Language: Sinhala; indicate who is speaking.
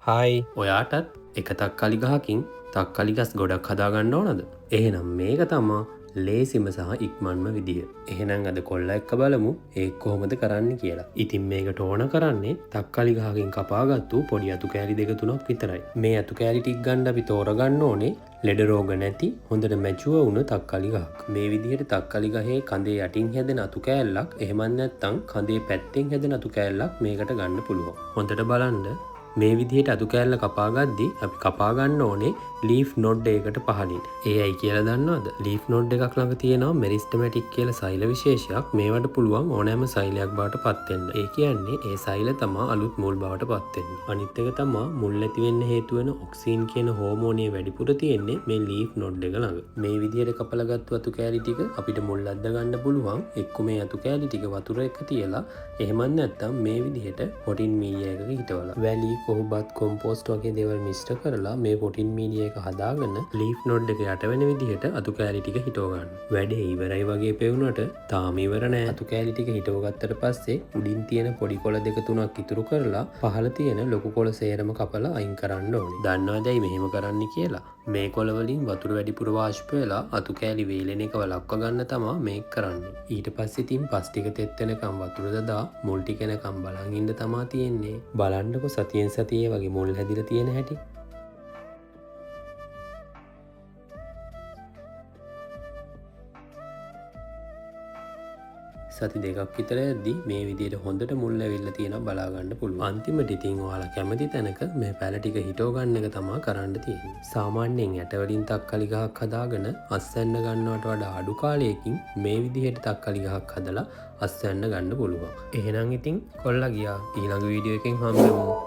Speaker 1: හායි ඔයාටත් එක තක්කලි ගහකින් තක්කලි ගස් ගොඩක් හදාගන්න ඕනද? එහෙනම් මේක තමා ලේසිම සහ ඉක්මන්ම විදිය. එහෙනම් අද කොල්ල එක්ක බලමු ඒක කොහොමද කරන්න කියලා. ඉතින් මේකට ඕන කරන්නේ තක්කලි ගහකින් කපාගත්තු පොඩි අතු කෑලි දෙක තුනක් විතරයි. මේ අතු කෑලි ටික ගන්න අපි තෝරගන්න ඕනේ ලෙඩ රෝග නැති හොඳට මැචුව වුණ තක්කලි ගහක්. මේ විදිහට තක්කලි ගහේ කඳේ යටින් හැදෙන අතු කෑල්ලක් එහෙමත් නැත්නම් කඳේ පැත්තෙන් හැදෙන අතු කෑල්ලක් මේකට ගන්න පුළුවන්. හොඳට බලන්න මේ විදිහට අතු කෑල්ල කපාගද්දි අපි කපාගන්න ඕනේ ලීෆ් නොඩ් එකකට පහලින්. ඒ ඇයි කියලා දන්නවද? ලීෆ් නොඩ් එකක් ළඟ තියෙනවා මෙරිස්ටමැටික් කියලා සෛල විශේෂයක්. මේවට පුළුවන් ඕනෑම සෛලයක් බවට පත් වෙන්න. ඒ කියන්නේ ඒ සෛල තමා අලුත් මුල් බවට පත් වෙන්නේ. අනිත් එක තමා මුල් නැති වෙන්න හේතු වෙන ඔක්සින් කියන හෝමෝනිය වැඩිපුර තියෙන්නේ මේ ලීෆ් නොඩ් එක ළඟ. මේ විදිහට කපලා ගත්ත අතු කෑලි ටික අපිට මුල් අද්ද ගන්න පුළුවන්. එක්ක මේ අතු කෑලි ටික වතුර එක තියලා එහෙමත් නැත්නම් මේ විදිහට පොටින් මීඩියා එකක හිටවලා වැලි කොහොබත් කොම්පෝස්ට් වගේ දේවල් මිශ්‍ර කරලා මේ පොටින් මීඩියා එක හදාගෙන ලීෆ් නොඩ් එක යට වෙන විදිහට අතු කෑලි ටික හිටව ගන්න. වැඩේ ඉවරයි වගේ පෙවුනට තාම ඉවර නෑ. අතු කෑලි ටික හිටව ගත්තට පස්සේ උඩින් තියෙන පොඩි කොළ දෙක තුනක් ඉතුරු කරලා පහළ තියෙන ලොකු කොළ සේරම කපලා අයින් කරන්න ඕනේ. දන්නවදයි මෙහෙම කරන්න කියලා? මේ කොළ වලින් වතුර වැඩිපුර වාෂ්ප වෙලා අතු කෑලි වේලෙන එක වළක්ව ගන්න තමා මේක කරන්නේ. ඊට පස්සේ තින් පස් ටික තෙත් වෙනකම් වතුර දදා මුල් ටික එනකම් බලන් ඉන්න තමා තියෙන්නේ. බලන්නකො සතියෙන් සතියේ වගේ මුල් හැදිලා තියෙන හැටි. සති දෙකක් විතර යද්දි මේ විදිහට හොඳට මුල් ඇවිල්ලා තියෙනවා බලා ගන්න පුළුවන්. අන්තිමට ඉතින් ඔයාලා කැමති තැනක මේ පැල ටික හිටව ගන්න එක තමයි කරන්න තියෙන්නේ. සාමාන්‍යයෙන් යට වලින් තක්කලි ගහක් හදාගෙන අස්වැන්න ගන්නවට වඩා අඩු කාලයකින් මේ විදිහට තක්කලි ගහක් හදලා අස්වැන්න ගන්න පුළුවන්. එහෙනම් ඉතින් කොල්ලා ගියා ඊළඟ වීඩියෝ එකෙන් හම්බෙමු.